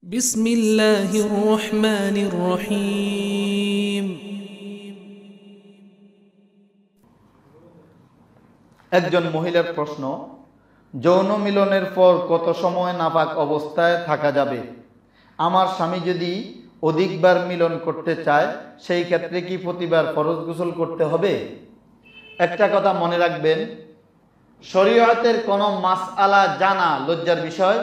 بسم الله الرحمن الرحيم একজন মহিলার প্রশ্ন, যৌন মিলনের পর কত সময় নাপাক অবস্থায় থাকা যাবে? আমার স্বামী যদি অধিকবার মিলন করতে চায়, সেই ক্ষেত্রে কি প্রতিবার ফরজ গোসল করতে হবে? একটা কথা মনে রাখবেন, শরীয়তের কোনো মাসআলা জানা লজ্জার বিষয়।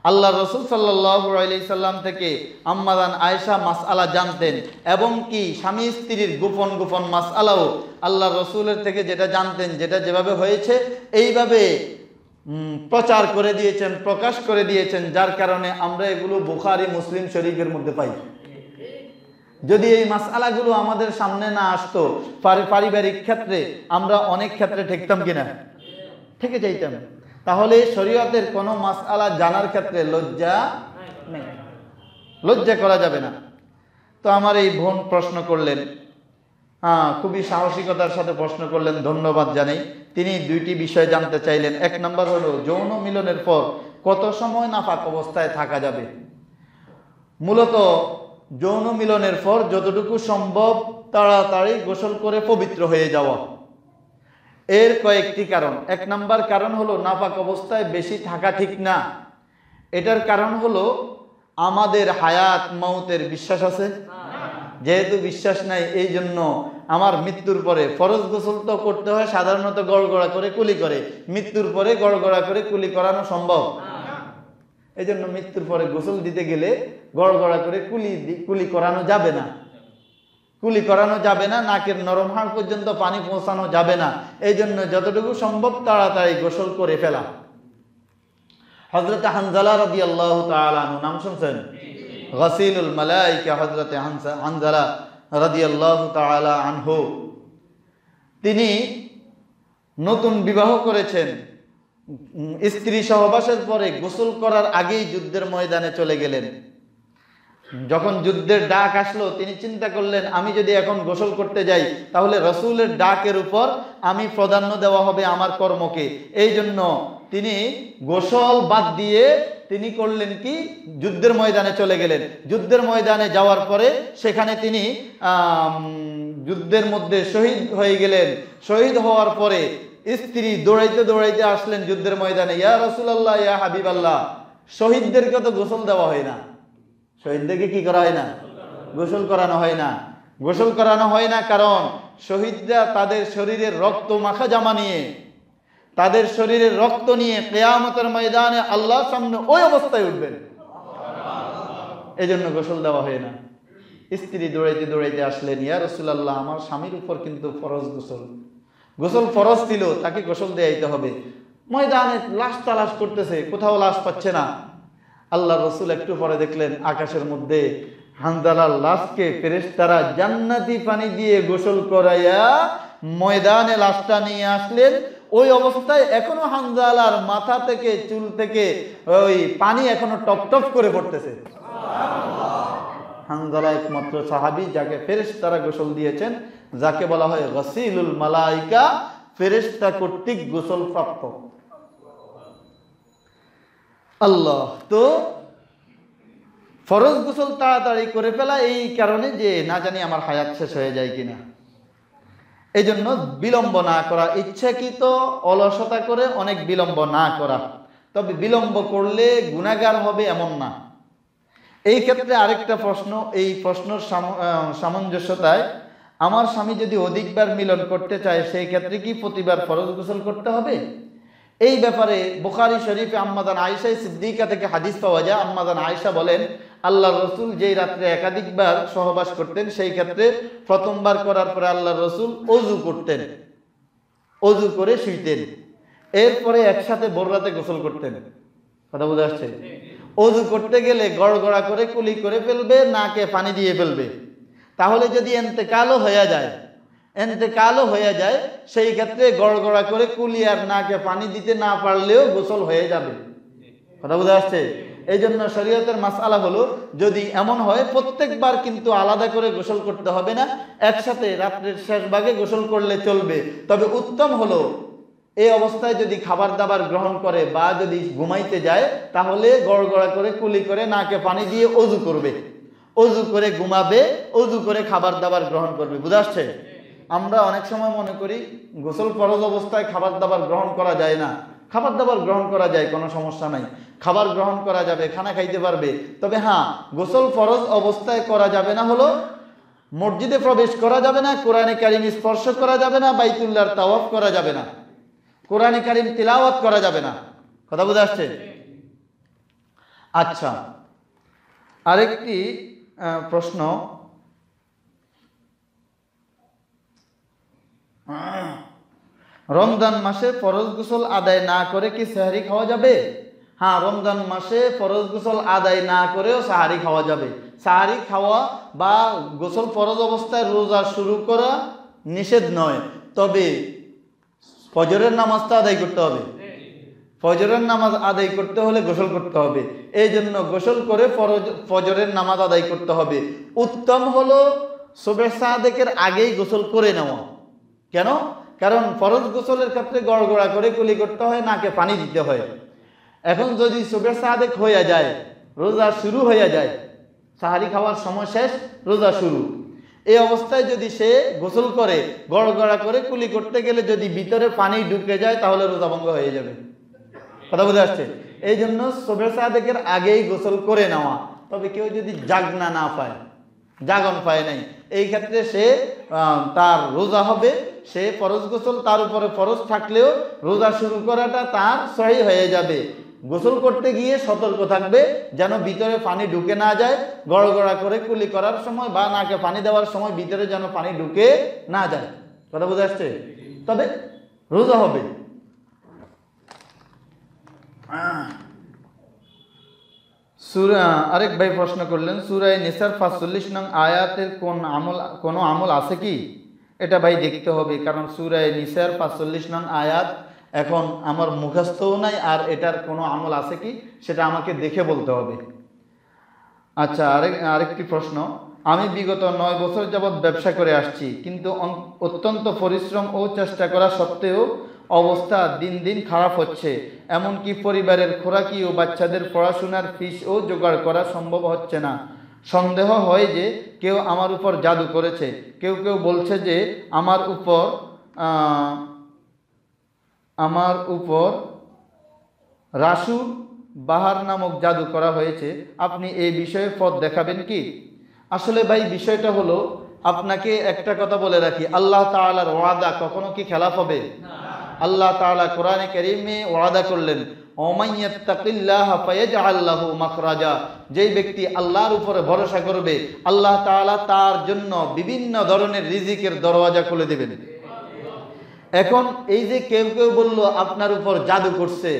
আল্লাহ রসুল সাল্লাল্লাহু আলাইহি সাল্লাম থেকে আম্মাজান আয়েশা মাসআলা জানতেন, এবং কি স্বামী স্ত্রীর গোপন গোপন মাসআলাও আল্লাহ রসুলের থেকে যেটা জানতেন, যেটা যেভাবে হয়েছে এইভাবে প্রচার করে দিয়েছেন, প্রকাশ করে দিয়েছেন, যার কারণে আমরা এগুলো বুখারী মুসলিম শরীফের মধ্যে পাই। যদি এই মাসআলাগুলো আমাদের সামনে না আসতো, পারিবারিক ক্ষেত্রে আমরা অনেক ক্ষেত্রে ঠেকতাম কিনা? ঠেকে যাইতাম। তাহলে শরীয়তের কোনো মাসআলা জানার ক্ষেত্রে লজ্জা নেই, লজ্জা করা যাবে না। তো আমার এই বোন প্রশ্ন করলেন, খুবই সাহসিকতার সাথে প্রশ্ন করলেন, ধন্যবাদ জানাই। তিনি দুইটি বিষয় জানতে চাইলেন। এক নম্বর হলো, যৌন মিলনের পর কত সময় নাপাক অবস্থায় থাকা যাবে? মূলত যৌন মিলনের পর যতটুকু সম্ভব তাড়াতাড়ি গোসল করে পবিত্র হয়ে যাওয়া। এর কয়েকটি কারণ। এক নাম্বার কারণ হলো, নাপাক অবস্থায় বেশি থাকা ঠিক না। এটার কারণ হলো, আমাদের হায়াত মাউতের বিশ্বাস আছে। যেহেতু বিশ্বাস নাই, এই জন্য আমার মৃত্যুর পরে ফরজ গোসল তো করতে হয় সাধারণত গড়গড়া করে কুলি করে। মৃত্যুর পরে গড়গড়া করে কুলি করানো সম্ভব? এই জন্য মৃত্যুর পরে গোসল দিতে গেলে গড়গড়া করে কুলি করানো যাবে না। কুলি করানো যাবে না, নাকের নরম হাড় পর্যন্ত পানি পৌঁছানো যাবে না। এই জন্য যতটুকু সম্ভব তাড়াতাড়ি গোসল করে ফেলা। হযরত হানজালা রাদিয়াল্লাহু তাআলা আনহু, নাম শুনছেন? গাসিলুল মালায়েকা হযরত হানজালা রাদিয়াল্লাহু তাআলা আনহু, তিনি নতুন বিবাহ করেছেন। স্ত্রী সহবাসের পরে গোসল করার আগেই যুদ্ধের ময়দানে চলে গেলেন। যখন যুদ্ধের ডাক আসলো, তিনি চিন্তা করলেন, আমি যদি এখন গোসল করতে যাই তাহলে রাসূলের ডাকের উপর আমি প্রাধান্য দেওয়া হবে আমার কর্মকে। এই জন্য তিনি গোসল বাদ দিয়ে তিনি করলেন কি, যুদ্ধের ময়দানে চলে গেলেন। যুদ্ধের ময়দানে যাওয়ার পরে সেখানে তিনি যুদ্ধের মধ্যে শহীদ হয়ে গেলেন। শহীদ হওয়ার পরে স্ত্রী দৌড়াইতে দৌড়াইতে আসলেন যুদ্ধের ময়দানে, ইয়া রাসূলুল্লাহ, ইয়া হাবিবাল্লাহ, শহীদদেরকে তো গোসল দেওয়া হয় না। শহীদদেরকে কি করা হয় না? গোসল করানো হয় না। গোসল করানো হয় না কারণ শহীদরা তাদের শরীরের রক্ত মাখা জামা নিয়ে, তাদের শরীরের রক্ত নিয়ে কিয়ামতের ময়দানে আল্লাহর সামনে ওই অবস্থায় উঠবেন। এই জন্য গোসল দেওয়া হয় না। স্ত্রী দৌড়াইতে দৌড়াইতে আসলেন, ইয়া রাসূলুল্লাহ, আমার স্বামীর উপর কিন্তু ফরজ গোসল। গোসল ফরজ ছিল, তাকে গোসল দেয়াইতে হবে। ময়দানে লাশ তালাশ করতেছে, কোথাও লাশ পাচ্ছে না। আল্লাহ রসুল একটু পরে দেখলেন আকাশের মধ্যে হানজালার লাশকে ফেরেশতারা জান্নাতি পানি দিয়ে গোসল করাইয়া ময়দানে লাশটা নিয়ে আসলেন। ওই অবস্থায় এখনো হানজালার মাথা থেকে চুল থেকে ওই পানি এখনো টপ টপ করে পড়তেছে। হানজালা একমাত্র সাহাবী যাকে ফেরেশতারা গোসল দিয়েছেন, যাকে বলা হয় গাসিলুল মালাইকা, ফেরেশতা কর্তৃক গোসল প্রাপ্ত। আল্লাহ তো ফরজ গোসল তাড়াতাড়ি করে ফেলা, এই কারণে যে না জানি আমার হায়াত শেষ হয়ে যায় কিনা। এই জন্য বিলম্ব না করা, ইচ্ছাকৃত অলসতা করে অনেক বিলম্ব না করা। তবে বিলম্ব করলে গুনাহগার হবে এমন না। এই ক্ষেত্রে আরেকটা প্রশ্ন, এই প্রশ্নের সামঞ্জস্যতায়, আমার স্বামী যদি অধিকবার মিলন করতে চায় সেই ক্ষেত্রে কি প্রতিবার ফরজ গোসল করতে হবে? এই ব্যাপারে বুখারী শরীফে আম্মাজান আয়েশা সিদ্দিকা থেকে হাদিস পাওয়া যায়। আম্মাজান আয়েশা বলেন, আল্লাহর রসুল যেই রাত্রে একাধিকবার সহবাস করতেন, সেই ক্ষেত্রে প্রথমবার করার পরে আল্লাহর রসুল অজু করতেন, অজু করে শুইতেন। এরপরে একসাথে ভোর রাতে গোসল করতেন। কথা বোঝা আসছে? অজু করতে গেলে গড়গড়া করে কুলি করে ফেলবে, নাকে পানি দিয়ে ফেলবে। তাহলে যদি ইন্তেকালও হয়ে যায় সেই ক্ষেত্রে গড়গড়া করে কুলি আর নাকে পানি দিতে না পারলেও গোসল হয়ে যাবে। কথা বোঝা আসছে? এই জন্য শরীয়তের মাসআলা হলো, যদি এমন হয় প্রত্যেকবার কিন্তু আলাদা করে গোসল করতে হবে না, একসাথে রাত্রের শেষ ভাগে গোসল করলে চলবে। তবে উত্তম হলো এই অবস্থায় যদি খাবার দাবার গ্রহণ করে বা যদি ঘুমাইতে যায়, তাহলে গড়গড়া করে কুলি করে নাকে পানি দিয়ে অজু করবে, অজু করে ঘুমাবে, অজু করে খাবার দাবার গ্রহণ করবে। বুঝা আসছে? আমরা অনেক সময় মনে করি গোসল ফরজ অবস্থায় খাবার দাবার গ্রহণ করা যায় না। খাবার দাবার গ্রহণ করা যায়, কোনো সমস্যা নাই, খাবার গ্রহণ করা যাবে, খানা খাইতে পারবে। তবে হ্যাঁ, গোসল ফরজ অবস্থায় করা যাবে না হলো মসজিদে প্রবেশ করা যাবে না, কোরআনে কারিম স্পর্শ করা যাবে না, বাইতুল্লাহর তাওয়াফ করা যাবে না, কোরআনে কারিম তিলাওয়াত করা যাবে না। কথা বুঝে আসছে? আচ্ছা, আরেকটি প্রশ্ন, রমজান মাসে ফরজ গোসল আদায় না করে কি সাহারি খাওয়া যাবে? হ্যাঁ, রমজান মাসে ফরজ গোসল আদায় না করেও সাহারি খাওয়া যাবে। সাহারি খাওয়া বা গোসল ফরজ অবস্থায় রোজা শুরু করা নিষেধ নয়, তবে ফজরের নামাজটা আদায় করতে হবে। ফজরের নামাজ আদায় করতে হলে গোসল করতে হবে, এই জন্য গোসল করে ফজরের নামাজ আদায় করতে হবে। উত্তম হলো সুবহ সাদেকের আগেই গোসল করে নেওয়া। কেন? কারণ ফরজ গোসলের ক্ষেত্রে গড়গড়া করে কুলি করতে হয়, নাকে পানি দিতে হয়। এখন যদি সুবহ সাদেক হয়ে যায়, রোজা শুরু হয়ে যায়, সাহারি খাওয়ার সময় শেষ, রোজা শুরু, এই অবস্থায় যদি সে গোসল করে গড়গড়া করে কুলি করতে গেলে যদি ভিতরে পানি ঢুকে যায়, তাহলে রোজা ভঙ্গ হয়ে যাবে। কথা বুঝে আসছে? এই জন্য সুবহ সাদেকের আগেই গোসল করে নেওয়া। তবে কেউ যদি জাগনা না পায়, জাগন পায় নাই, এই ক্ষেত্রে সে তার রোজা হবে, সে ফরজ গোসল তার উপরে ফরজ থাকলেও রোজা শুরু করাটা তার সহি হয়ে যাবে। গোসল করতে গিয়ে সতর্ক থাকবে যেন ভিতরে পানি ঢুকে না যায়, গড়গড়া করে কুলি করার সময় বা নাকে পানি দেওয়ার সময় ভিতরে যেন পানি ঢুকে না যায়। কথা বুঝে আসছে? তবে রোজা হবে। আরেক ভাই প্রশ্ন করলেন, সূরা নিসার 45 নং আয়াতের কোনো আমল আছে কি? এটা ভাই দেখতে হবে, কারণ সূরা নিসার 45 নং আয়াত এখন আমার মুখস্থও নাই, আর এটার কোনো আমল আছে কি সেটা আমাকে দেখে বলতে হবে। আচ্ছা, আরেকটি প্রশ্ন, আমি বিগত 9 বছর যাবৎ ব্যবসা করে আসছি, কিন্তু অত্যন্ত পরিশ্রম ও চেষ্টা করা সত্ত্বেও অবস্থা দিন দিন খারাপ হচ্ছে। এমনকি পরিবারের খোরাকি ও বাচ্চাদের পড়াশোনার ফিসও জোগাড় করা সম্ভব হচ্ছে না। সন্দেহ হয় যে কেউ আমার উপর জাদু করেছে। কেউ কেউ বলছে যে আমার উপর রাসু বাহার নামক জাদু করা হয়েছে। আপনি এই বিষয়ে পথ দেখাবেন কি? আসলে ভাই, বিষয়টা হলো, আপনাকে একটা কথা বলে রাখি, আল্লাহ তাআলার ওয়াদা কখনো কি খেলাফ হবে? আল্লাহ তাআলা কোরআনে কারীমে ওয়াদা করলেন, ওমাইয়াত্তাকিল্লাহা ফায়াজআল লাহু মাখরাজা, যেই ব্যক্তি আল্লাহর উপরে ভরসা করবে, আল্লাহ তাআলা তার জন্য বিভিন্ন ধরনের রিজিকের দরওয়াজা খুলে দেবেন। এখন এই যে কেউ কেউ বলল আপনার উপর জাদু করছে,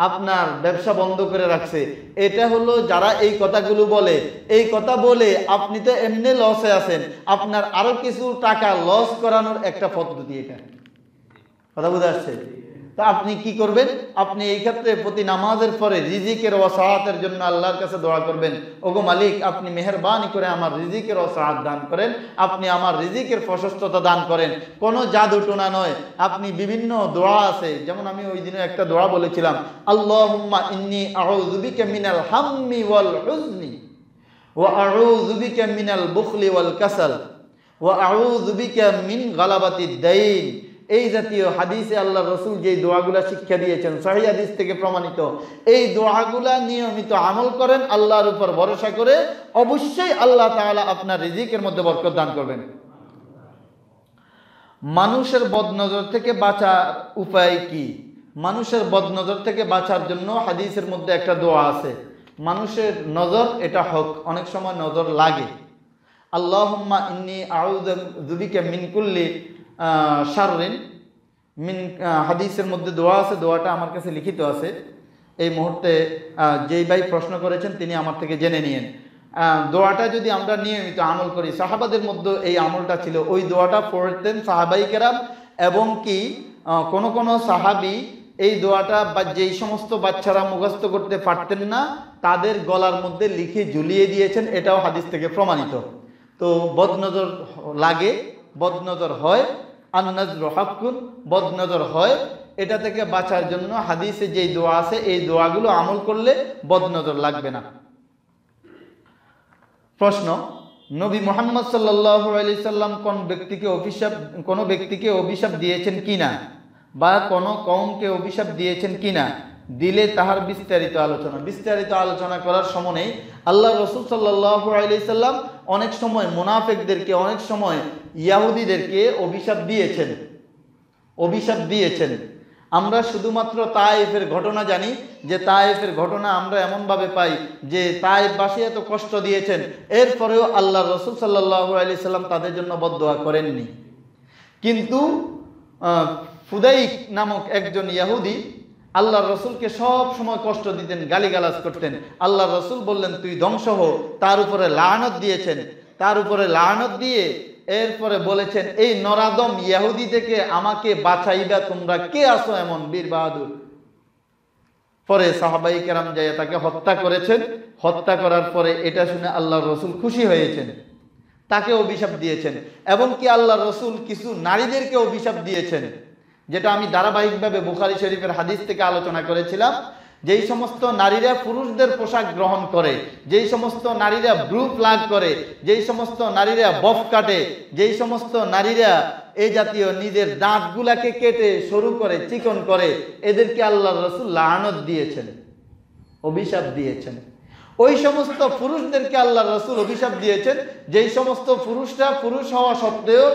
আপনার ব্যবসা বন্ধ করে রাখছে, এটা হলো যারা এই কথাগুলো বলে, এই কথা বলে আপনি তো এমনি লসে আছেন, আপনার আরো কিছু টাকা লস করানোর একটা পদ্ধতি এটা। কথা বুঝে আসছে? তো আপনি কি করবেন? আপনি এই ক্ষেত্রে প্রতি নামাজের পরে রিজিকের ওয়াসাআতের জন্য আল্লাহর কাছে দোয়া করবেন, ওগো মালিক, আপনি মেহেরবানি করে আমার রিজিকের ওয়াসাআত দান করেন, আপনি আমার রিজিকের প্রশস্ততা দান করেন। কোনো জাদু টোনা নয়, আপনি বিভিন্ন দোয়া আছে, যেমন আমি ওই দিনে একটা দোয়া বলেছিলাম, আল্লাহুম্মা ইন্নী আউযু বিকা মিনাল হাম্মি ওয়াল হুজনি ওয়া আউযু বিকা মিনাল বুখলি ওয়াল কাসাল ওয়া আউযু বিকা মিন গালাবাতিদ দাইন। এই জাতীয় হাদিসে আল্লাহ রসুল যে দোয়াগুলা শিক্ষা দিয়েছেন, সহিহ হাদিস থেকে প্রমাণিত, এই দোয়াগুলা নিয়মিত আমল করেন, আল্লাহর উপর ভরসা করে, অবশ্যই আল্লাহ তাআলা আপনার রিজিকের মধ্যে বরকত দান করবেন। মানুষের বদনজর থেকে বাঁচার উপায় কি? মানুষের বদনজর থেকে বাঁচার জন্য হাদিসের মধ্যে একটা দোয়া আছে। মানুষের নজর এটা হক, অনেক সময় নজর লাগে। আল্লাহুম্মা ইন্নী আউযু বিকা মিন কুল্লি শাররিন মিন, হাদিসের মধ্যে দোয়া আছে, দোয়াটা আমার কাছে লিখিত আছে। এই মুহূর্তে যেই ভাই প্রশ্ন করেছেন তিনি আমার থেকে জেনে নিয়েন। দোয়াটা যদি আমরা নিয়মিত আমল করি, সাহাবাদের মধ্যে এই আমলটা ছিল, ওই দোয়াটা পড়তেন সাহাবাই কেরাম, এবং কি কোন কোন সাহাবি এই দোয়াটা বা যেই সমস্ত বাচ্চারা মুখস্থ করতে পারতেন না তাদের গলার মধ্যে লিখে ঝুলিয়ে দিয়েছেন, এটাও হাদিস থেকে প্রমাণিত। তো বদনজর লাগে, বদনজর হয়, আন-নাজরু হাক্কুন, বদনজর হয়, এটা থেকে বাঁচার জন্য হাদিসে যেই দোয়া আছে এই দোয়াগুলো আমল করলে বদনজর লাগবে না। প্রশ্ন, নবী মুহাম্মদ সাল্লাল্লাহু আলাইহি সাল্লাম কোন ব্যক্তিকে অভিশাপ দিয়েছেন কিনা বা কোন কওমকে অভিশাপ দিয়েছেন কিনা, দিলে তাহার বিস্তারিত আলোচনা করার সময় নেই। আল্লাহ রাসূল সাল্লাল্লাহু আলাইহি সাল্লাম অনেক সময় মুনাফিকদেরকে, অনেক সময় ইহুদিদেরকে অভিশাপ দিয়েছেন। আমরা শুধুমাত্র তায়েফের ঘটনা জানি, যে তায়েফের ঘটনা আমরা এমনভাবে পাই যে তায়েফবাসী এত কষ্ট দিয়েছেন, এরপরেও আল্লাহ রাসূল সাল্লাল্লাহু আলাইহি সাল্লাম তাদের জন্য বদদোয়া করেননি। কিন্তু ফুদাইক নামক একজন ইহুদি আল্লাহ রসুলকে সব সময় কষ্ট দিতেন, গালিগালাজ করতেন। আল্লাহ রসুল বললেন তুই ধ্বংস হো, তার উপরে লানত দিয়েছেন। তার উপরে লানত দিয়ে এরপরে বলেছেন, এই নরাদম ইহুদি থেকে আমাকে বাঁচাইবা তোমরা কে আসো এমন বীর বাহাদুর। পরে সাহাবাই কেরাম যাইয়া তাকে হত্যা করেছেন। হত্যা করার পরে এটা শুনে আল্লাহ রসুল খুশি হয়েছেন, তাকে অভিশাপ দিয়েছেন। এবং কি আল্লাহ রসুল কিছু নারীদেরকে অভিশাপ দিয়েছেন, যেটা আমি ধারাবাহিকভাবে বুখারী শরীফের হাদিস থেকে আলোচনা করেছিলাম। যেই সমস্ত নারীরা পুরুষদের পোশাক গ্রহণ করে, যেই সমস্ত নারীরা ব্রু প্লাগ করে, যেই সমস্ত নারীরা বফ কাটে, যেই সমস্ত নারীরা এই জাতীয় নিজের দাঁতগুলাকে কেটে সরু করে, চিকন করে, এদেরকে আল্লাহ রাসূল লানত দিয়েছেন, অভিশাপ দিয়েছেন। ওই সমস্ত পুরুষদেরকে আল্লাহ রাসূল অভিশাপ দিয়েছেন যেই সমস্ত পুরুষরা পুরুষ হওয়া সত্ত্বেও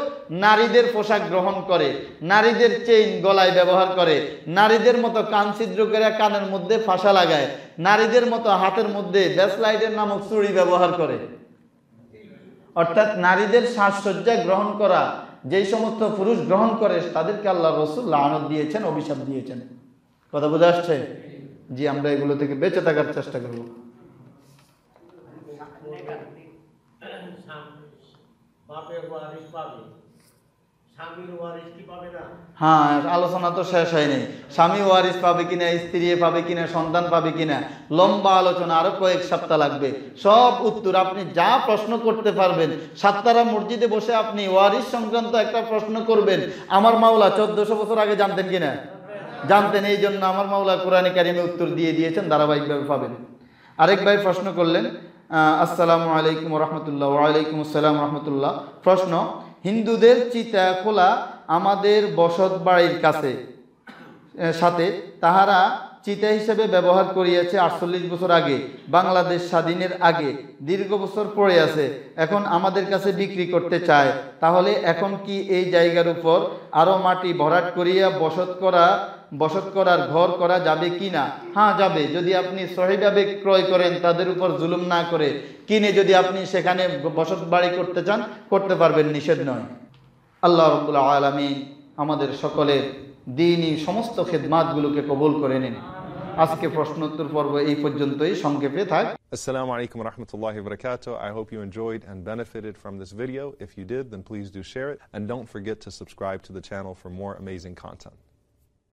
নারীদের পোশাক গ্রহণ করে, নারীদের চেইন গলায় ব্যবহার করে, নারীদের মতো কান ছিদ্র করে কানের মধ্যে ফাঁসা লাগায়, নারীদের মতো হাতের মধ্যে ব্যাসলাইটের নামক চুড়ি ব্যবহার করে। অর্থাৎ নারীদের সাজসজ্জা গ্রহণ করা যেই সমস্ত পুরুষ গ্রহণ করে তাদেরকে আল্লাহ রাসূল লানত দিয়েছেন, অভিশাপ দিয়েছেন। কথা বোঝা আসছে? জি, আমরা এগুলো থেকে বেঁচে থাকার চেষ্টা করব। হ্যাঁ, আলোচনা তো শেষ হয়নি। স্বামী ওয়ারিস পাবে কিনা, স্ত্রী পাবে কিনা, সন্তান পাবে কিনা, লম্বা আলোচনা, আরো কয়েক সপ্তাহ লাগবে। সব উত্তর আপনি যা প্রশ্ন করতে পারবেন, সাততারা মসজিদে বসে আপনি ওয়ারিস সংক্রান্ত একটা প্রশ্ন করবেন, আমার মাওলা 1400 বছর আগে জানতেন কিনা? জানতেন। এই জন্য আমার মাওলা কোরআনে কারিমে উত্তর দিয়ে দিয়েছেন, ধারাবাহিকভাবে পাবেন। আরেক ভাই প্রশ্ন করলেন, আসসালামু আলাইকুম রহমতুল্লাহ। ওয়ালাইকুম আসসালাম রহমতুল্লাহ। প্রশ্ন, হিন্দুদের চিতা খোলা আমাদের বসত বাড়ির সাথে তাহারা চিতা হিসেবে ব্যবহার করিয়াছে 48 বছর আগে, বাংলাদেশ স্বাধীনের আগে, দীর্ঘ বছর পড়ে আছে, এখন আমাদের কাছে বিক্রি করতে চায়। তাহলে এখন কি এই জায়গার উপর আরো মাটি ভরাট করিয়া বসত করার ঘর করা যাবে কি না? হ্যাঁ, যাবে, যদি আপনি সহিভাবে ক্রয় করেন, তাদের উপর জুলুম না করে কিনে যদি আপনি সেখানে বসত বাড়ি করতে চান, করতে পারবেন, নিষেধ নয়। আল্লাহ রাব্বুল আলামিন আমাদের সকলের দ্বীনি সমস্ত খিদমাতগুলোকে কবুল করে নিন। আজকে প্রশ্নোত্তর পর্ব এই পর্যন্তই, সংক্ষেপে থাক। Assalamu alaikum wa rahmatullahi wa barakatuh. I hope you enjoyed and benefited from this video. If you did, then please do share it, and don't forget to subscribe to the channel for more amazing content.